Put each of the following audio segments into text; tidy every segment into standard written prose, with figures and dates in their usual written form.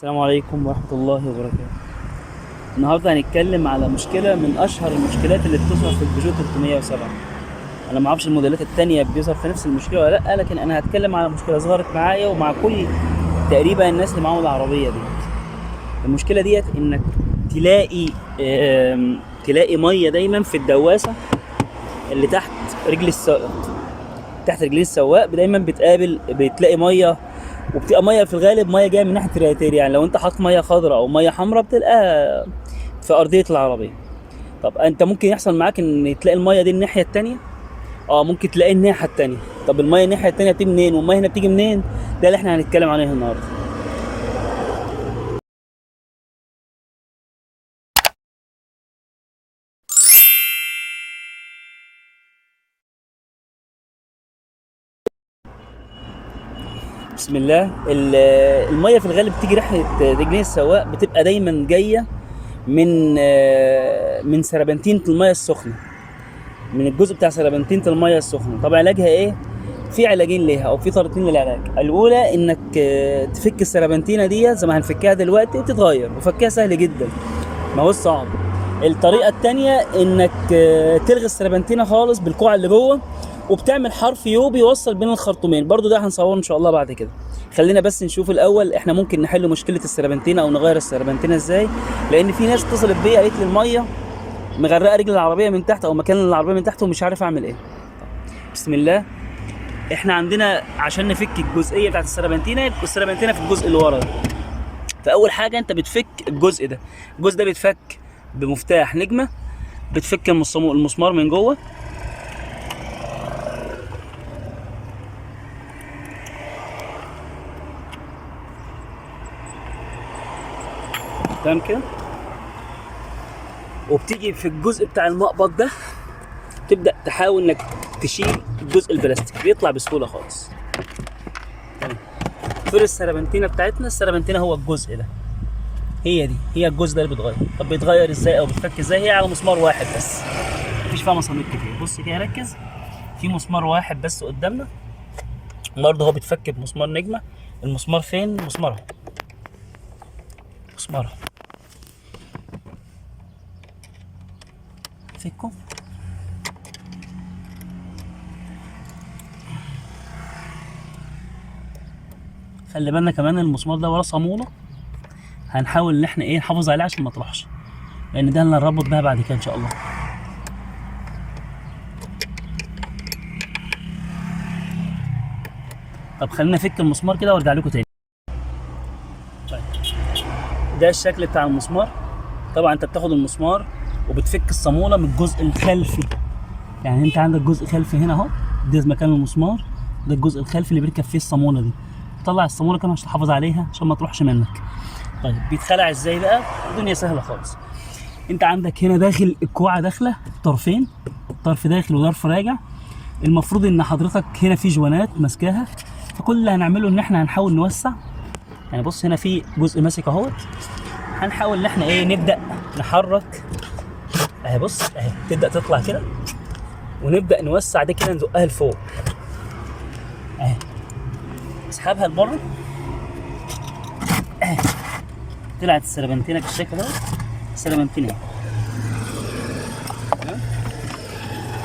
السلام عليكم ورحمة الله وبركاته. النهارده هنتكلم على مشكلة من أشهر المشكلات اللي بتظهر في البيجو 307. أنا معرفش الموديلات التانية بيظهر في نفس المشكلة ولا لأ، لكن أنا هتكلم على مشكلة ظهرت معايا ومع كل تقريبا الناس اللي معاهم العربية دي. المشكلة ديت إنك تلاقي تلاقي مية دايما في الدواسة اللي تحت رجل السائق. تحت رجلين السواق دايما بتلاقي مية، وبتبقى ميه في الغالب ميه جايه من ناحيه الرياتير. يعني لو انت حاطط ميه خضراء او ميه حمراء بتلاقيها في ارضيه العربيه. طب انت ممكن يحصل معاك ان تلاقي الميه دي الناحيه التانية، ممكن تلاقي الناحيه التانية. طب الميه الناحيه التانية بتيجي منين والميه هنا بتيجي منين؟ ده اللي احنا هنتكلم عليه النهارده. بسم الله. الميه في الغالب بتيجي ناحيه رجلين السواق، بتبقى دايما جايه من سربنتينة الميه السخنه، من الجزء بتاع سربنتينة الميه السخنه. طب علاجها ايه؟ في علاجين ليها او في طريقتين للعلاج. الاولى انك تفك السربنتينه دي زي ما هنفكها دلوقتي وتتغير، وفكها سهل جدا ما هو صعب. الطريقه الثانيه انك تلغي السربنتينه خالص بالكوع اللي جوه، وبتعمل حرف يو بيوصل بين الخرطومين. برضو ده هنصوره ان شاء الله بعد كده. خلينا بس نشوف الاول احنا ممكن نحل مشكله السربنتينه او نغير السربنتينه ازاي، لان في ناس اتصلت بيا قالت لي الميه مغرقه رجل العربيه من تحت او مكان العربيه من تحت ومش عارف اعمل ايه. بسم الله. احنا عندنا عشان نفك الجزئيه بتاعت السربنتينه في الجزء اللي ورا ده. فاول حاجه انت بتفك الجزء ده. الجزء ده بيتفك بمفتاح نجمه. بتفك المسمار من جوه، تمام كده، وبتيجي في الجزء بتاع المقبض ده تبدا تحاول انك تشيل الجزء البلاستيك، بيطلع بسهوله خالص. تمام. فر السربنتينه بتاعتنا، السربنتينه هو الجزء ده، هي الجزء ده اللي بيتغير. طب بيتغير ازاي او بيتفك ازاي؟ هي على مسمار واحد بس، مفيش فيها مسامير كتير. بص كده ركز، في مسمار واحد بس قدامنا، برضه هو بيتفك بمسمار نجمه. المسمار فين؟ مسمار فكه. خلي بالنا كمان المسمار ده وراه صامولة، هنحاول ان احنا نحافظ عليه عشان ما تروحش، لان ده اللي هنربط بيها بعد كده ان شاء الله. طب خلينا نفك المسمار كده وارجع لكم تاني. طيب ده الشكل بتاع المسمار. طبعا انت بتاخد المسمار وبتفك الصامولة من الجزء الخلفي. يعني انت عندك جزء خلفي هنا اهو، ده مكان المسمار، ده الجزء الخلفي اللي بيركب فيه الصامولة دي. طلع الصامولة كمان عشان تحافظ عليها عشان ما تروحش منك. طيب بيتخلع ازاي بقى؟ الدنيا سهله خالص. انت عندك هنا داخل الكوعه داخله طرفين، طرف داخل وطرف راجع. المفروض ان حضرتك هنا في جوانات ماسكاها، فكل اللي هنعمله ان احنا هنحاول نوسع. يعني بص هنا في جزء ماسك اهوت، هنحاول ان احنا نبدا نحرك اهي. بص اهي تبدا تطلع كده، ونبدا نوسع دي كده، نزقها لفوق اهي، اسحبها لبره اهي. طلعت السربنتينه بالشكل ده. السربنتينه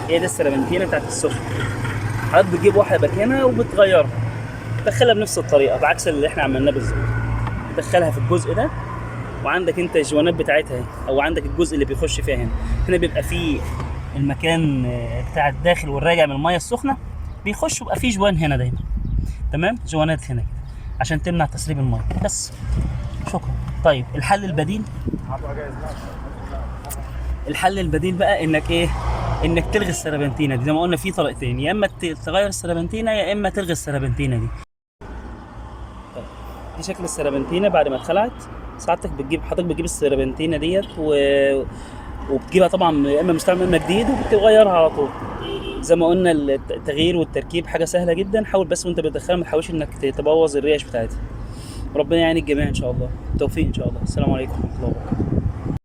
هي دي السربنتينه بتاعت السخن. حضرتك بتجيب واحده مكانها وبتغيرها، تدخلها بنفس الطريقه بعكس اللي احنا عملناه بالظبط. تدخلها في الجزء ده، وعندك انت الجوانات بتاعتها او عندك الجزء اللي بيخش فيها هنا بيبقى فيه المكان بتاع الداخل والراجع من الميه السخنه، بيخش ويبقى فيه جوان هنا دايما. تمام، جوانات هنا كده عشان تمنع تسريب الميه بس. شكرا. طيب الحل البديل بقى انك تلغي السربنتينه دي. زي ما قلنا في طريقتين، يا اما تغير السربنتينه يا اما تلغي السربنتينه دي. طيب دي شكل السربنتينه بعد ما اتخلعت. ساعتك حضرتك بتجيب السربنتينه ديت وبتجيبها طبعا يا اما مستعمل يا اما جديد، وبتغيرها على طول. زي ما قلنا التغيير والتركيب حاجه سهله جدا. حاول بس وانت بتدخلها ما تحاولش انك تبوظ الريش بتاعتها. ربنا يعين الجميع ان شاء الله. التوفيق ان شاء الله. السلام عليكم ورحمه الله وبركاته.